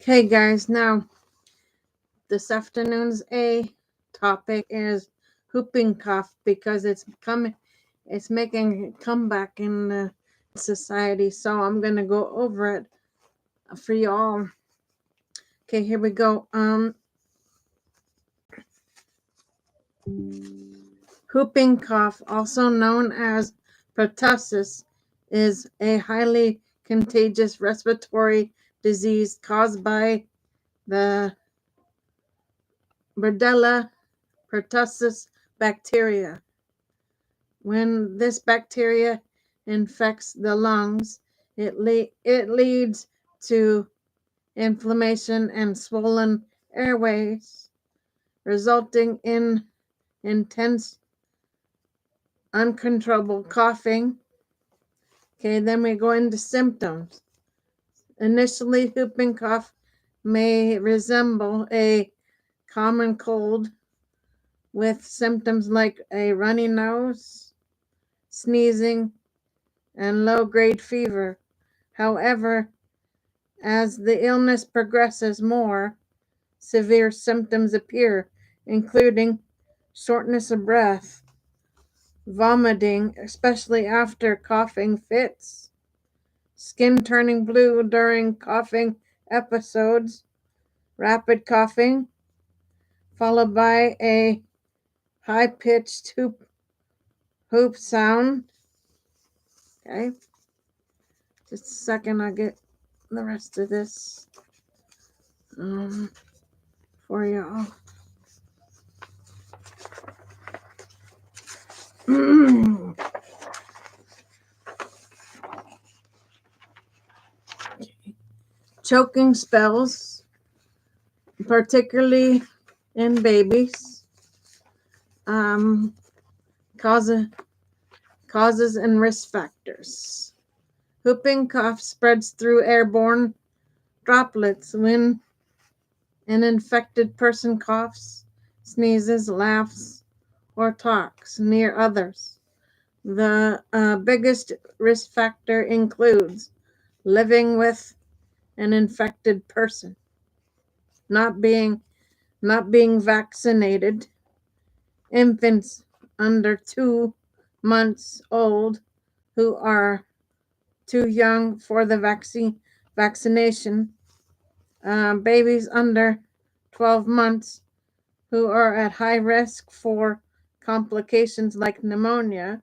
Okay, guys, now this afternoon's topic is whooping cough because it's making a comeback in society. So I'm gonna go over it for y'all. Okay, here we go. Whooping cough, also known as pertussis, is a highly contagious respiratory disease caused by the Bordella pertussis bacteria. When this bacteria infects the lungs, it leads to inflammation and swollen airways, resulting in intense, uncontrollable coughing. Okay, then we go into symptoms. Initially, whooping cough may resemble a common cold with symptoms like a runny nose, sneezing, and low-grade fever. However, as the illness progresses, more severe symptoms appear, including shortness of breath, vomiting, especially after coughing fits, skin turning blue during coughing episodes, rapid coughing, followed by a high-pitched hoop sound. Okay, just a second, I'll get the rest of this for y'all. Choking spells, particularly in babies, um, causes and risk factors. Whooping cough spreads through airborne droplets when an infected person coughs, sneezes, laughs, or talks near others. The biggest risk factor includes living with an infected person, not being vaccinated, infants under 2 months old who are too young for the vaccination, babies under 12 months who are at high risk for complications like pneumonia.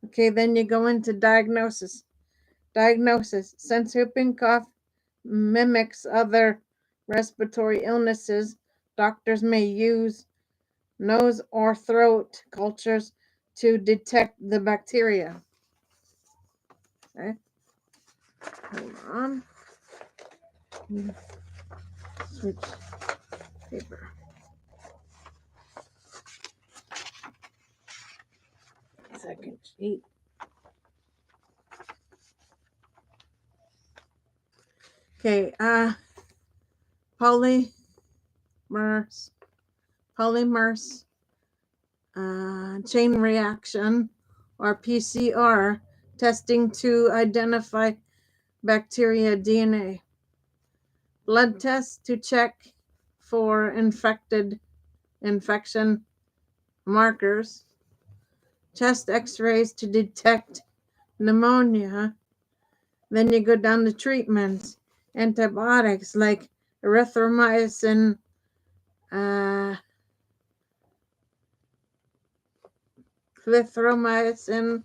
Okay, then you go into diagnosis. Since whooping cough mimics other respiratory illnesses, doctors may use nose or throat cultures to detect the bacteria. Okay, hold on. Switch paper. Second sheet. Okay, polymers, polymers chain reaction, or PCR, testing to identify bacteria DNA. Blood tests to check for infection markers. Chest x-rays to detect pneumonia. Then you go down to treatments. Antibiotics like erythromycin, clarithromycin,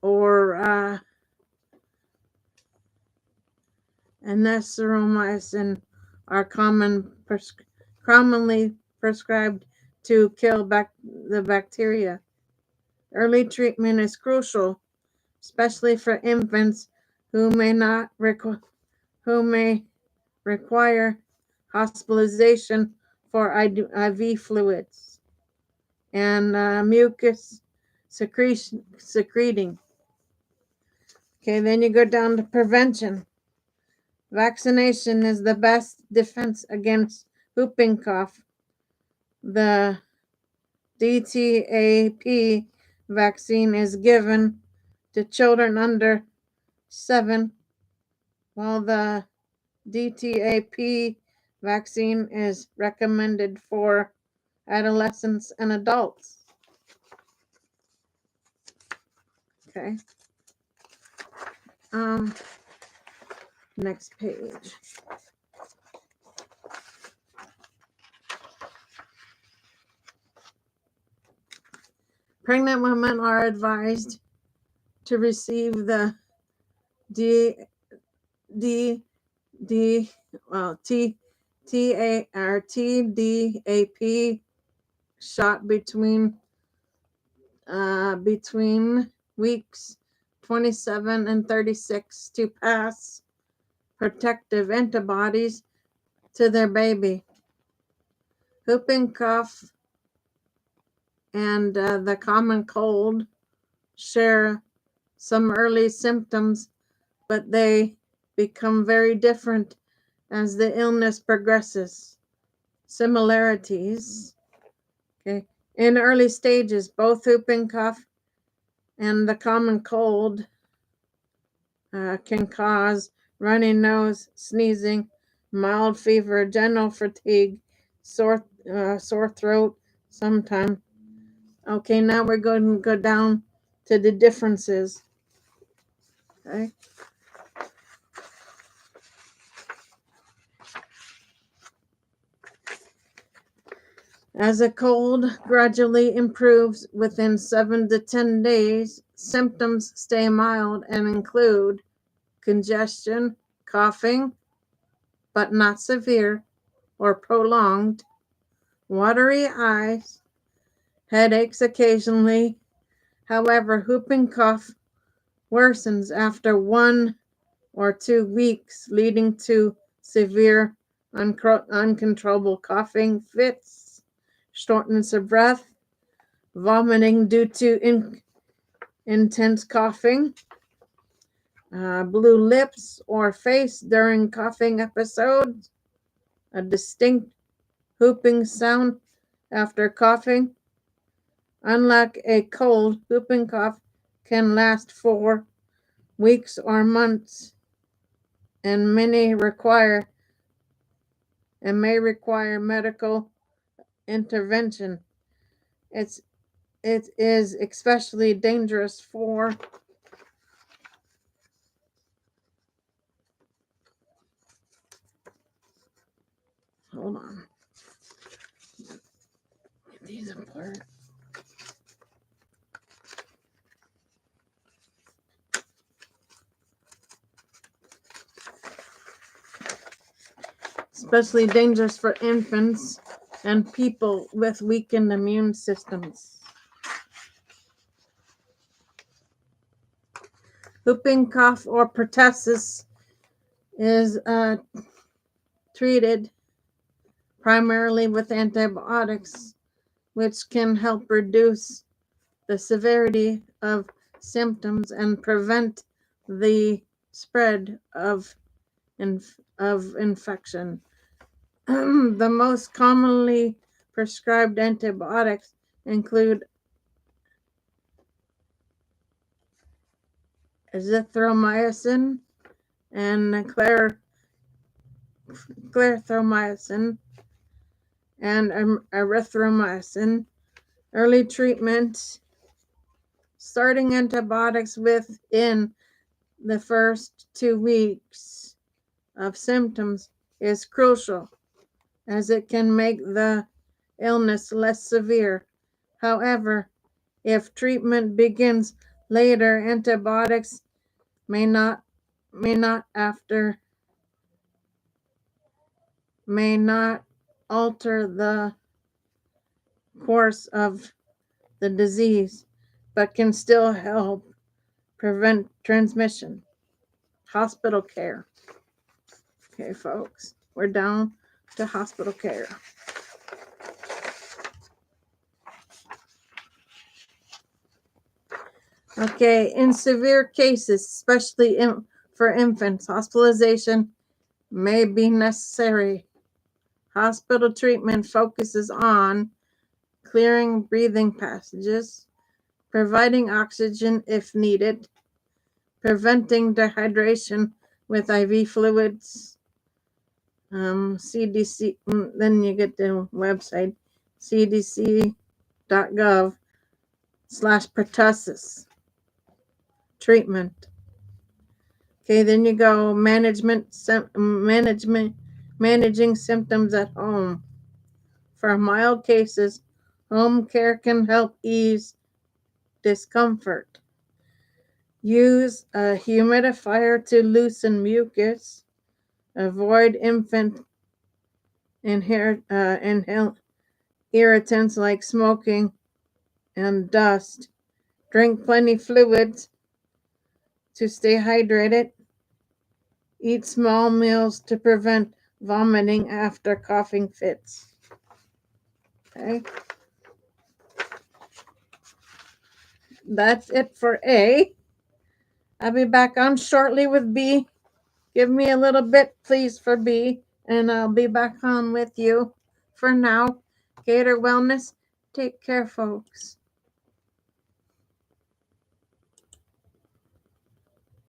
or anisomycin are commonly prescribed to kill the bacteria. Early treatment is crucial, especially for infants who who may require hospitalization for IV fluids and mucus secreting. Okay, then you go down to prevention. Vaccination is the best defense against whooping cough. The DTaP vaccine is given to children under 7, while the DTaP vaccine is recommended for adolescents and adults. Okay. Next page. Pregnant women are advised to receive the D D D T TDAP shot between weeks 27 and 36 to pass protective antibodies to their baby. Whooping cough and the common cold share some early symptoms, but they become very different as the illness progresses. Similarities. Okay. In early stages, both whooping cough and the common cold can cause runny nose, sneezing, mild fever, general fatigue, sore throat sometimes. Okay, now we're going to go down to the differences. Okay. As a cold gradually improves within 7 to 10 days, symptoms stay mild and include congestion, coughing, but not severe or prolonged, watery eyes, headaches occasionally. However, whooping cough worsens after 1 or 2 weeks, leading to severe uncontrollable coughing fits, shortness of breath, vomiting due to intense coughing, blue lips or face during coughing episodes, a distinct whooping sound after coughing. Unlike a cold, whooping cough can last for weeks or months and may require medical intervention. It is especially dangerous for hold on. Get these apart. Especially dangerous for infants and people with weakened immune systems. Whooping cough or pertussis is treated primarily with antibiotics, which can help reduce the severity of symptoms and prevent the spread of infection. The most commonly prescribed antibiotics include azithromycin and clarithromycin and erythromycin. Early treatment, starting antibiotics within the first 2 weeks of symptoms is crucial, as it can make the illness less severe. However, if treatment begins later, antibiotics may not alter the course of the disease, but can still help prevent transmission. Hospital care. Okay, folks, we're down to hospital care. Okay, in severe cases, especially for infants, hospitalization may be necessary. Hospital treatment focuses on clearing breathing passages, providing oxygen if needed, preventing dehydration with IV fluids, CDC. Then you get the website cdc.gov/pertussis treatment. Okay, then you go managing symptoms at home. For mild cases, home care can help ease discomfort. Use a humidifier to loosen mucus. Avoid infant inhale irritants like smoking and dust. Drink plenty fluids to stay hydrated. Eat small meals to prevent vomiting after coughing fits. Okay, that's it for A. I'll be back on shortly with B. Give me a little bit, please, for B, and I'll be back on with you. For now, Gator Wellness, take care, folks.